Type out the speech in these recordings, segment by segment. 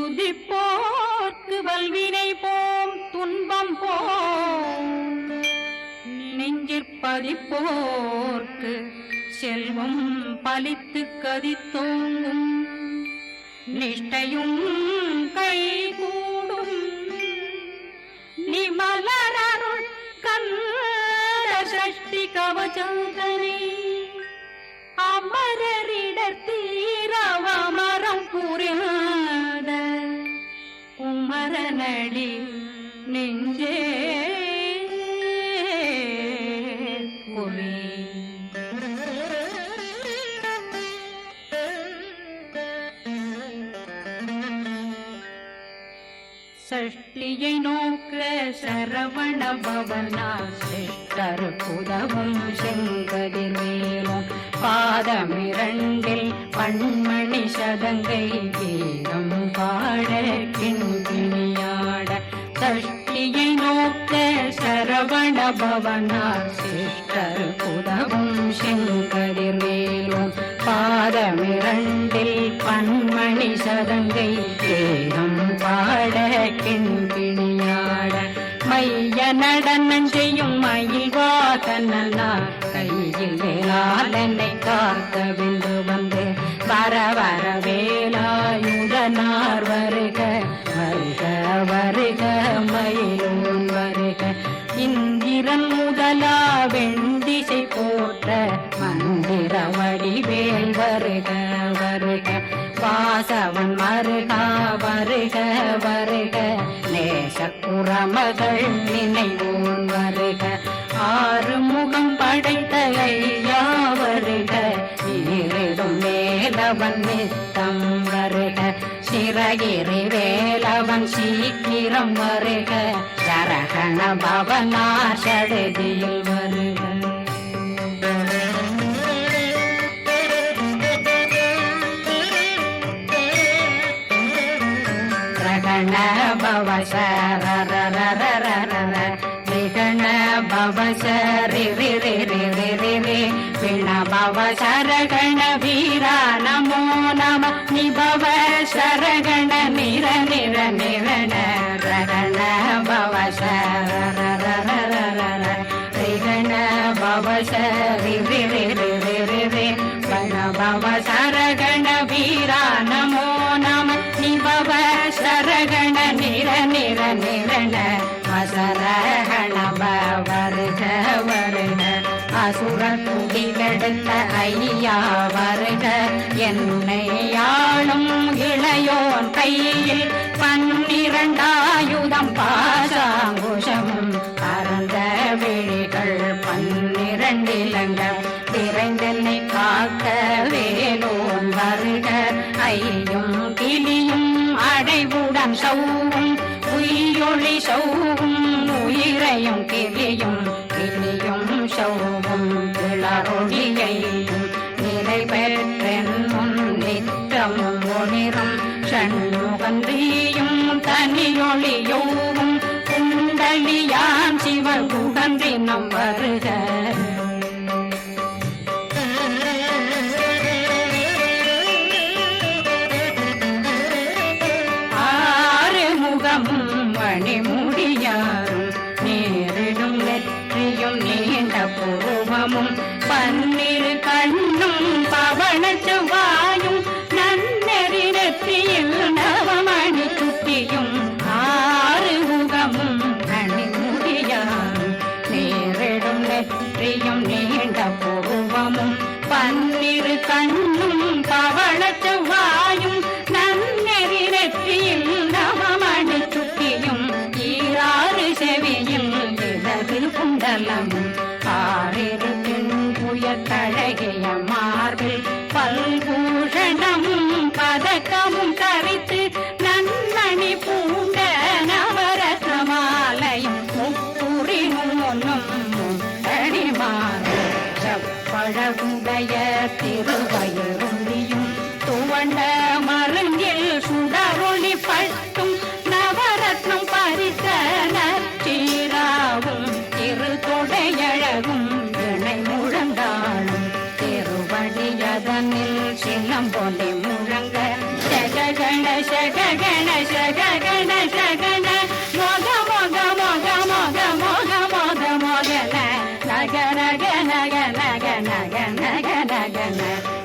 துதிப்போர்க்கு வல்வினை போம் துன்பம் போம் நெஞ்சிற்பதிப்போர்க்கு செல்வம் பலித்து கதித்தோங்கும் நிஷ்டையும் கைகூடும் நிமலரருள் கந்த சஷ்டி கவசந்தனை அமரரிடர் தீரவமரம் புரியாத குமரனடி நெஞ்சே குவி சஷ்டியை நோக்க சரவண பவனா சிஷ்டர் புதவும் செங்கதிர்வேலும் பாதமிரண்டில் பண்மணி சதங்கை கீதம் பாட கிண்கிணியாட சஷ்டியை நோக்க சரவண பவனா சிஷ்டர் புதவும் செங்கதிர்வேலும் பாதமிரண்டில் பண்மணி சதங்கை கீதம் பாட கிண்கிணியாட மைய நடனம் செய்யும் மயில் வாகனா கையில் வேளாளனை காக்க விந்து வந்து வர வர வேலாயுதனார் வருக வருக வருக மயிலோன் வருக இந்திரன் முதலா வெண்டிசை போற்ற மந்திர வடிவேல் வருக வருக வாசவன் மருகா வருக வருக நேசக்குறமகள் நினைவோன் வருக ஆறு முகம் படைத்த ஐயா வருக ஈரிடும் வேலவன் நித்தம் வருக சிறகிரி வேலவன் சீக்கிரம் வருக சரகண பவனா சடுதியில் வருக ரகண பவ சரரரரரர ரிகண பவ சரி ரி ரி ரி ரி ரி ரி விண பவ சரகண வீரா நமோ நம நிபவ சரகண நிர நிர நிரண ரகண பவ சரரரரரர ரிகண பவ சரி ரி ரி ரி ரி ரி ரி விண பவ சரகண வீரா நமோ நம நிபவ சரகண நிர நிர நிரண வசரகண வருக வருக அசுர குடி கெடுத்த ஐயா வருக என்னை ஆளும் இளையோன் கையில் 12 ஆயுதம் பாசாங்குஷம் பரந்த விழிகள் 12 இலங்கம் விரைந்தென்னை காக்க வேலோன் வருக ஐயும் கிளியும் அடைவுடன் சௌவும் உயிரொளி சௌவும் உயிரையும் கிளியும் கிளியும் சௌவும் கிளரொளியையும் நிலை பெற்றென் முன் நித்தமும் ஒளிரும் சண்முகந்தியும் தனியொளியோவும் குண்டலியாம் சிவ குகந்தினம் வருக மணிமுடியாரும் நேரிடும் நெற்றியும் நீண்ட பூவமும் 12 கண்ணும் பவன செவ்வாயும் நன்னெறி நெற்றியில் நவமணி சுட்டியும் 6 முகமும் மணிமுடியாரும் நேரிடும் நெற்றியும் நீண்ட பூவமும் 12 கண்ணும் பவன செவ்வாயும் நன்னெறி நெற்றியில் நவமணி சுட்டியும் 6 செவியில் இடது குண்டலம் 6 புயத்தழகிய மார்பில் பல்பூஷணமும் பதக்கமும் தரித்து நன்னணி பூண்ட நவரத்ன மாலையும் முப்புரி மூன்னும் முத்தடிமாறு செப்பழகுடைய திருவயருந்தியும் துவண்ட மருங்கில் சுடரொளி பட்டும் நவரத்னம் பறித்த நச்சீராவும் திரு தொடையழகும் இணை முழந்தாளும் திருவடியதனில் சிலம்பொலி முழங்க ஜெகஜ ಗಣೇಶ ಗಣೇಶ ಗಣೇಶ ಗಣ ಮೊಗ ಮೊಗ ಮೊಗ ಮೊಗ ಮೊಗ ಮೊಗ ಮೊಗನ ನಗನ ಗನ ಗನ ಗನ ಗನ ಗನ ಗನ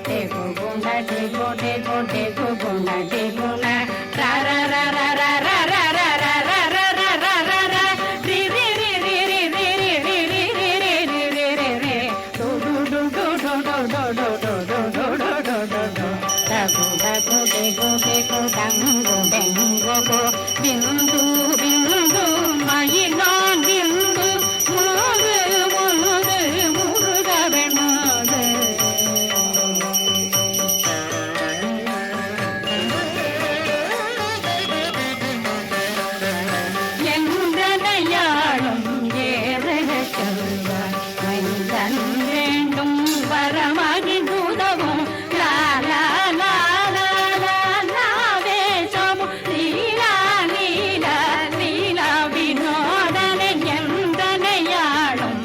ಟೇಕು ಗುಣ ಟೇಕು ಟೇಕು ಟೇಕು ಗುಣ ಟೇಗುಣ ರ ರ ರ ರ ರ ರ ರ ರ ರ ರ ರ ರ ರ ರ ರ ರಿ ರಿ ರಿ ರಿ ರಿ ರಿ ರಿ ರಿ ರಿ ರಿ ರಿ ರಿ ರಿ ರಿ ಡು ಡು ಡು ಡು ಡು ಡು ಡು ಡು ಡು ಡು ಡು ಡು ಡು ಡು ಡು ಡಗು ಡಗು ಡೆಗು ಡೆಗು ಡಂಗು ಡೆಂಗು ಗು ಬಿಂದು ಬಿಂದು ಮಯಿಲಾನ್ ಬಿಂದು ಮುರುದು ಮುರುದು ಮುರುಗ ಬೆಣ್ಣದು எந்தனையாளும் ஏறக சொல்வ மைந்தன் வேண்டும் வரமகின் உதவும் லாலா லாலா லாலா வேஷமும் லீலா லீலா லீலா வினோதனை எந்தனையாளும்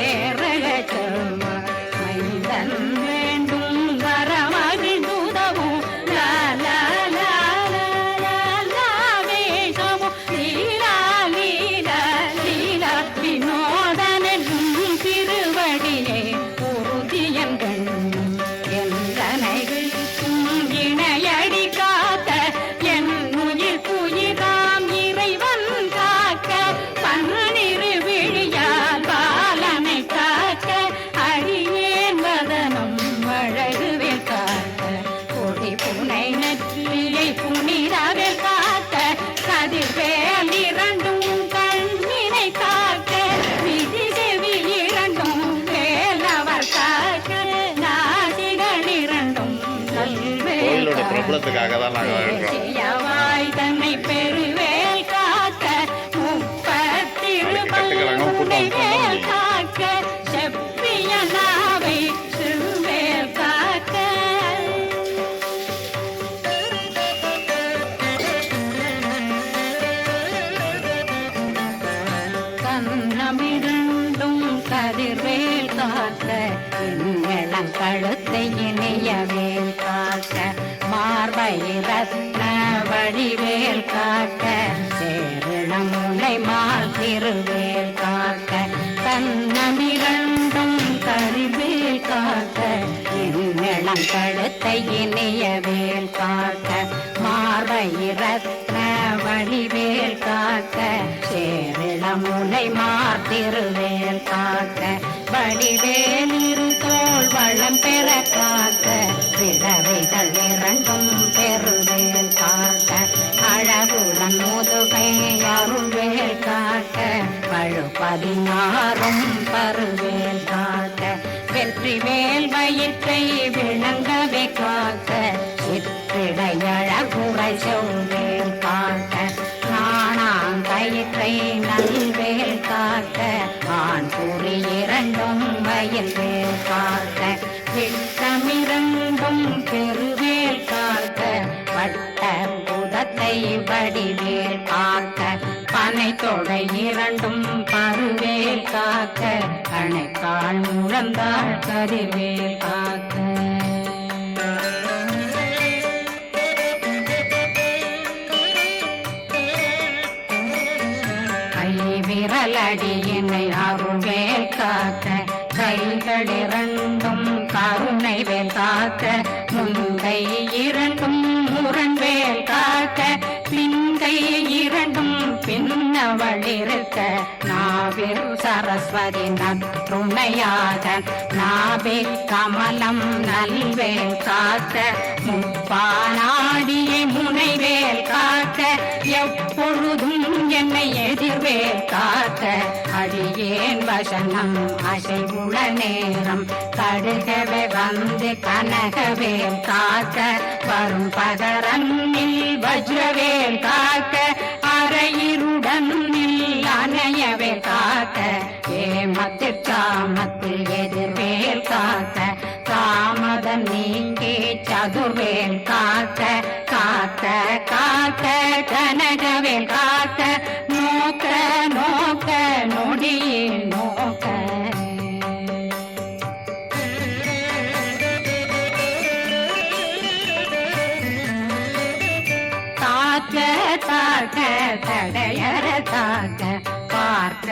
ஏறக சொல்வ மைந்தன் வேண்டும் வரமகின் உதவும் லாலா லாலா லாலா வேஷமும் லீலா லீலா லீலா வினோதனும் திருவடியே உறுதியங்கள் எந்தனைகளுக்கும் இணையடி காக்க என் உயிர் புயிராம் இறைவன் காக்க பன்னிரு விழியால் பாலனை காக்க அடியேன் வதனம் அழகுவில் காக்க கொடி புனை நெற்றியை புனிதவில் காக்க கதிர்வேல் இரண்டும் கண்ணினை காக்க விதி செவி இரண்டும் வேலவர் காக்க நாசிகள் இரண்டும் நல்வேல் கோயிலோட பிரபலத்துக்காக தான் நாங்கள் இருக்கிறோம். செய்யவாய் தன்னை பெருவேல் காக்க முப்பத்திரு பல்லை வேல் காக்க செப்பிய நாவை சிறுவேல் காக்க கண்ணமிரண்டும் கதிர்வேல் காக்க இளம் கழுத்தை இணையவேல் காக்க மார்பை ரத்ன வடிவேல் காக்க சேரிளம் முனை மால் திருவேல் காக்க கண்ணமிரண்டும் கதிர்வேல் காக்க இளம் கழுத்தை இணையவேல் காக்க மார்பை ரத்ன வடிவேல் காக்க சேரிளம் முனை மார் திருவேல் காக்க வடிவேல் இரு தோள் வளம் பெற காக்க விடவைகள் இரண்டும் பெருவேல் காக்க அழகுடன் முதுகை அருள்வேல் காக்க பழு 16 பருவேல் காக்க வெற்றி வேல் வயிற்றை விளங்கவே காக்க சிற்றிடையழகுரை செவ்வேல் காக்க நாணாங்கயிற்றை நல்வேல் காக்க ஆண் குறி இரண்டும் வயல்வேல் காக்க விட்டமிரண்டும் பெருவேல் காக்க வட்ட புதத்தை வடிவேல் காக்க பனை தொடை இரண்டும் பருவேல் காக்க கணைக்கால் முழந்தாள் கதிர்வேல் காக்க விரலடியினை அருள்வேல் காக்க கைகள் இரண்டும் கருணை வேல் காக்க முந்தை இரண்டும் முரண்வேல் காக்க பிந்தை இரண்டும் பின்னவளிருக்க நாவில் சரஸ்வதி நற்றுணையாக நாவே கமலம் நல்வேல் காக்க முப்பானாடியை முனைவேல் காக்க எப்பொழுதும் என்னை எதிர்வேல் காக்க அடியேன் வசனம் அசைவுள நேரம் கடுகவே வந்து கனகவேல் காக்க வரும் பகரன்னில் வஜ்ரவேல் காக்க அரையிருடன் அணையவே காக்க ஏமத்தில் காமத்தில் எதிர்வேல் காக்க காமதம் நீங்கி சதுர்வேல் காக்க காக்க காக்க கனகவேல் காக்க நோக்க நோக்க நொடியில் நோக்க தாக்க தடையற தாக்க பார்க்க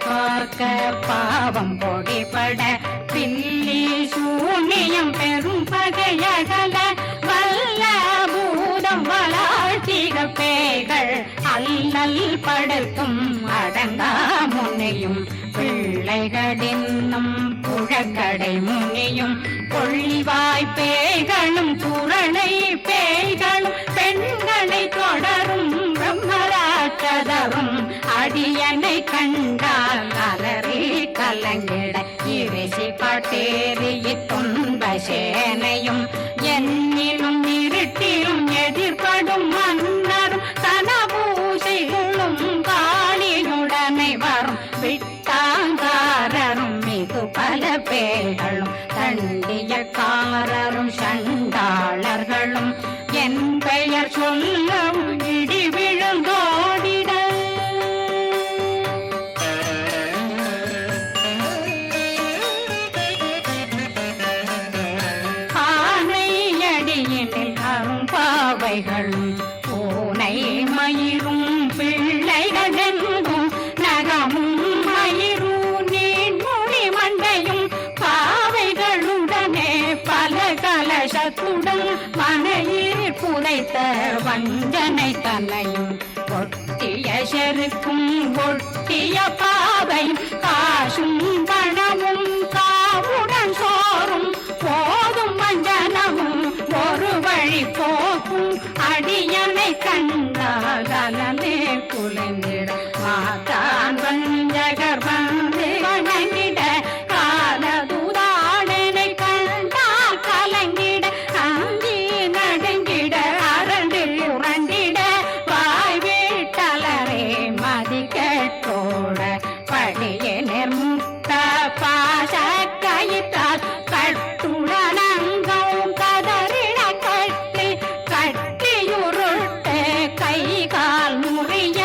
பார்க்க பாவம் பொடிபட பில்லி சூனியம் பெரும் பகையகல வல்ல பூதம் வளாழ்த்திக பேய்கள் அல்லல் படுத்தும் அடங்கா முனையும் பிள்ளைகளின்னும் புழக்கடை முனியும் கொள்ளிவாய் பேய்களும் புரணை பேய்களும் பெண்களை தொடரும் பிரம்மராட்சதரும் அடியனை கண்டால் அலறி கலங்கிட இரிசி பட்டேறிய துன்ப சேனையும் என்னிலும் இருட்டிலும் எதிர்படும் மன்னரும் தனபூசைகளும் காளியுடனை வரும் விட்டாங்காரரும் மிகு பல பேர்களும் தண்டியக்காரரும் சண்டாளர்களும் என் பெயர் சொல்லவும் இடி விழுந்தோடிட ஆனையடியினில் அரும்பாவைகளும் பூனை மயிரும் பிள்ளைகளெங்கும் நகமும் மயிரும் நீண்மொழி மண்டையும் பாவைகளுடனே பல கலசத்துடன் மனையில் புதைத்த வஞ்சனை தன்னையும் ஒட்டிய செருக்கும் ஒட்டிய பாவையும் காசும் பணமும் காவுடன் சோறும் போதும் வஞ்சனமும் ஒரு வழி போக்கும் அடியனை கண்டால் அலமே குலைந்திட மாதான் வஞ்சகர் வந்து வணங்கிட காலதுதாடனை கண்டால் கலங்கிட அஞ்சி நடுங்கிட அரண்டு உரண்டிட வாய் வீட்டலரே மதி கேட்டோட படிய நிர்முக்த பாச கயிற்றால் கட்டுடனங்கவும் கதறிட கட்டி கட்டியுருட்டு கை கால் முறிய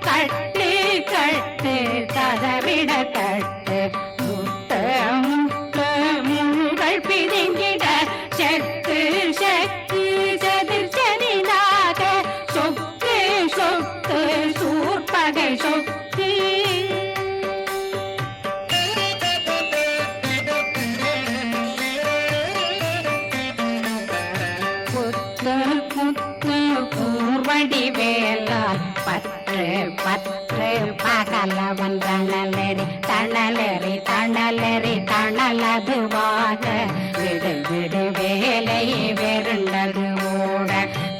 கட்டு கட்டு கதறிட கட்டு முட்டு முட்டு முள்கள் பிதுங்கிட செக்கு செக்கு செதிர் செதிலாக சொக்கு சொக்கு சூர்பகை சொக்கு புத்து புத்து பூர்வடி வேலால் பற்று பற்று பகலவன் தணலெறி தணலெறி தணலெறி தணலதுவாக விடு விடு வேலை வெருண்டது ஓட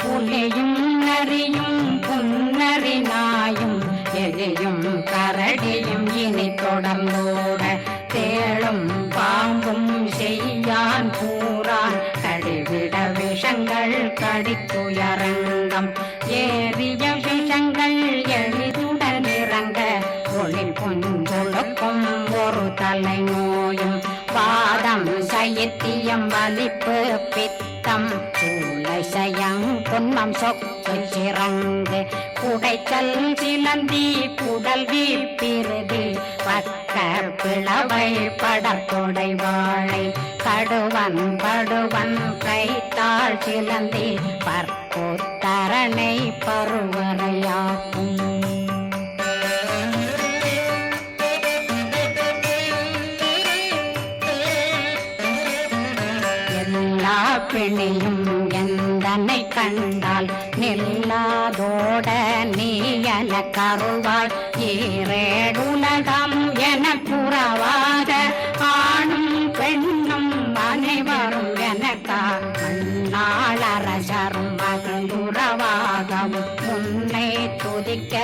புலியும் நரியும் புன்னரி நாயும் எலியும் கரடியும் இனி தொடர்ந்தோட தேளும் பாம்பும் செய்யான் கூறான் கடிவிட விஷங்கள் கடித்துயரங்கம் ஏறிய விஷங்கள் எளிதுடன் இறங்க ஒளில் பொஞ்சொழுக்கும் ஒரு தலை நோயும் பாதம் சைத்தியம் வலிப்பு பித்தம் சூளை சயம் பொன்மம் சொக்கு சிறங்கு குடைச்சல் சிலந்தி குடல் வீப்பிருதி பக்கர் பிளவை படற்கொடை வாழை கடுவன் படுவன் கைத்தாள் சிலந்தி பற்புத்தரணை பருவரையாக்கும் எல்லா பிணியும் எந்தனை கண்டால் நில்லாதோட நீ என கருவாள் ஈரேடுலகம் என புறவாக ஆணும் பெண்ணும் அனைவரும் எனக்கா மண்ணாளரசரும் மகந்துறவாகவும் உன்னை துதிக்க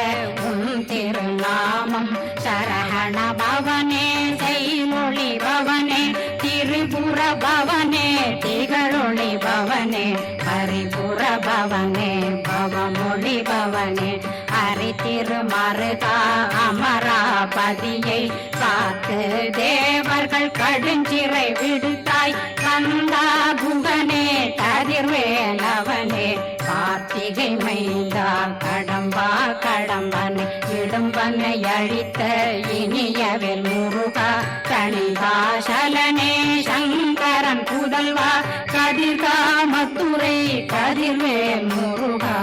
உன் திருநாமம் சரஹண பவனே செய்மொழி பவனே திரிபுர பவனே திகழொளி பவனே ஹரிபுர பவனே பவமொழி பவனே ஹரி திருமருகா அமராபதியை காத்து தேவர்கள் கடுஞ்சிறை விடுத்தாய் கந்தா குகனே கதிர்வேலவனே கார்த்திகை மைந்தா கடம்பா கடம்பனை இடும்பனை அழித்த இனியவில் முருகா கணிகாசலனே சங்கரன் புதல்வா கதிர்காமத்துறை கதிர்வேல் முருகா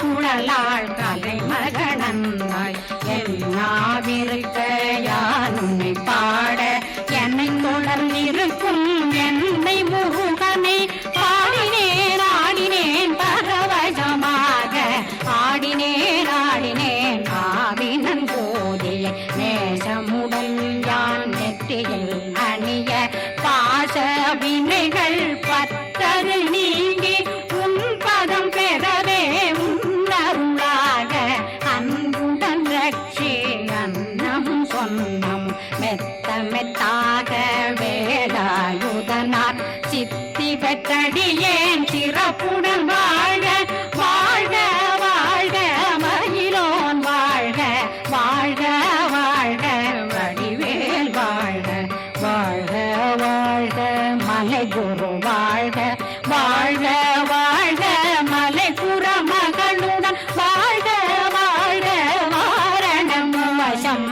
குழலாள் கலைமகனந்தாய் என்னாவிருக்க யானுனை பாட என்னை தொடர்ந்திருக்கும் என்னை முருகனை பாடினேன் ஆடினேன் பரவசமாக ஆடினேன் ஆடினேன் ஆவினன் போதிய நேசமுடன் யான் நெற்றியில் அணிய பாச வினைகள் பத்தது நீங்கி உன் பதம் பெறவே உன்னருளாக அன்புடன் ரட்சி அன்னம் சொன்னம் மெத்த மெத்தாக வேலாயுதனார் சித்தி பெற்றடியேன் சிறப்புடன் வாழ்க வாழ்க வாழ்க மயிலோன் வாழ்க வாழ்க வாழ்க வடிவேல் வாழ்க வாழ்க வாழ்க மலை குரு வாழ்க வாழ்க வாழ்க மலை குற மகளுடன் வாழ்க வாழ்க வாரணம் வசம்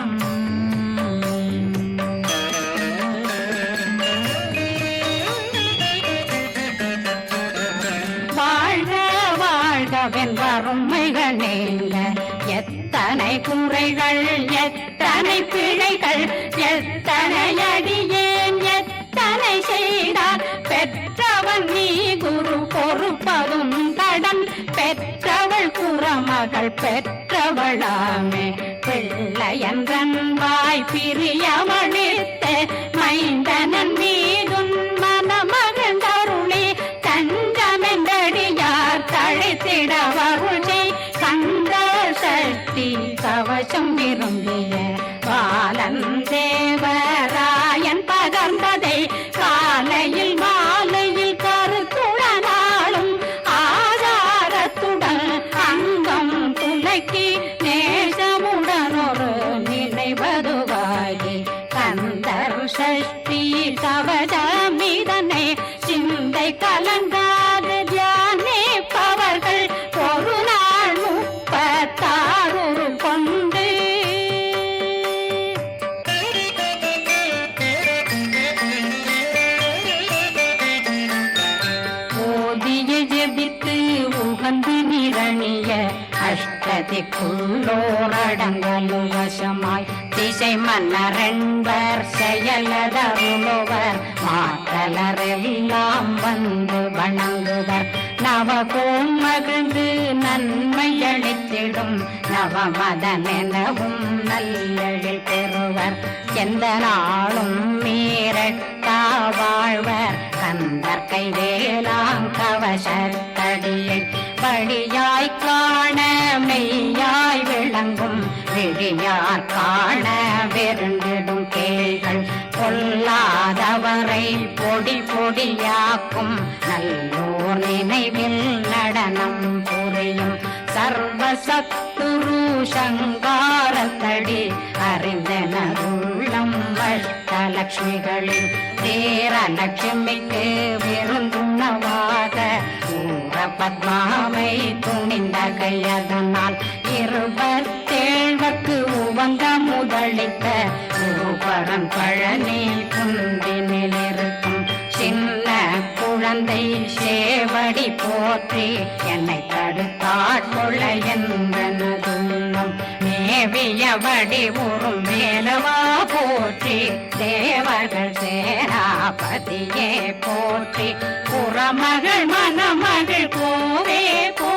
வாழ்க வாழ்கவென் வறுமைகள் நீங்க எத்தனை குறைகள் எத்தனை பிழைகள் எத்தனை அடியேன் எத்தனை செய்தார் பெற்றவன் நீ குரு பொறுப்பதும் கடன் பெற்றவள் குறமகள் பெற்றவளாமே பிள்ளையன்றன் வாய் பிரியமளித்த மைந்தனன் மீதுன் மனமகந்தருளி தஞ்சமென்றடியார் தழைத்திட வருளை கந்த சக்தி கவசம் விரும்பிய பாலன் தேவராயன் பகர்ந்ததை காலையில் மாலையில் கருத்துடனாலும் ஆதாரத்துடன் அங்கம் துலக்கி நேசமுடன் ஒரு நினைவதுவாகி கந்தர் சஷ்டி கவசமிதனை சிந்தை கலங்காத தியானிப்பவர்கள் ஒரு நாள் 36 கொண்டு ஓதிய ஜெபித்து உகந்து நிரணிய அஷ்டதிக்குள்ளோரடங்கலும் வசமாய் திசை மன்னரென்பர் செயலதருளுவர் மாற்றலரெல்லாம் வந்து வணங்குவர் நவகோம் மகிழ்ந்து நன்மையளித்திடும் நவமதனெனவும் நல்லெழில் பெறுவர் எந்த நாளும் மீறட்டா வாழ்வர் கந்தர் கைவேலாம் கவசத்தடியை படியாய் காண மெய்யாய் விளங்கும் விழியார் காண வெருண்டிடும் கேள்கள் கொல்லாதவரை பொடி பொடியாக்கும் நல்லோர் நினைவில் நடனம் புரியும் சர்வசத்துரு சங்காரத்தடி அறிந்தனருள்ளம் அஷ்டலட்சுமிகளில் தேரலட்சுமிக்கு விருந்துணவாக ஊர பத்மாவை துணிந்த கையதனால் 27 உவங்க முதலித்த குருபரன் பழனி குந்தினில் இருக்கும் சின்ன குழந்தை சேவடி போற்றி என்னை தடுத்தாட்கொள்ள என்றனதுள்ளம் மேவியபடி உறும் மேலவா போற்றி தேவர்கள் சேராபதியே போற்றி புறமகள் மணமகள் கோவே போ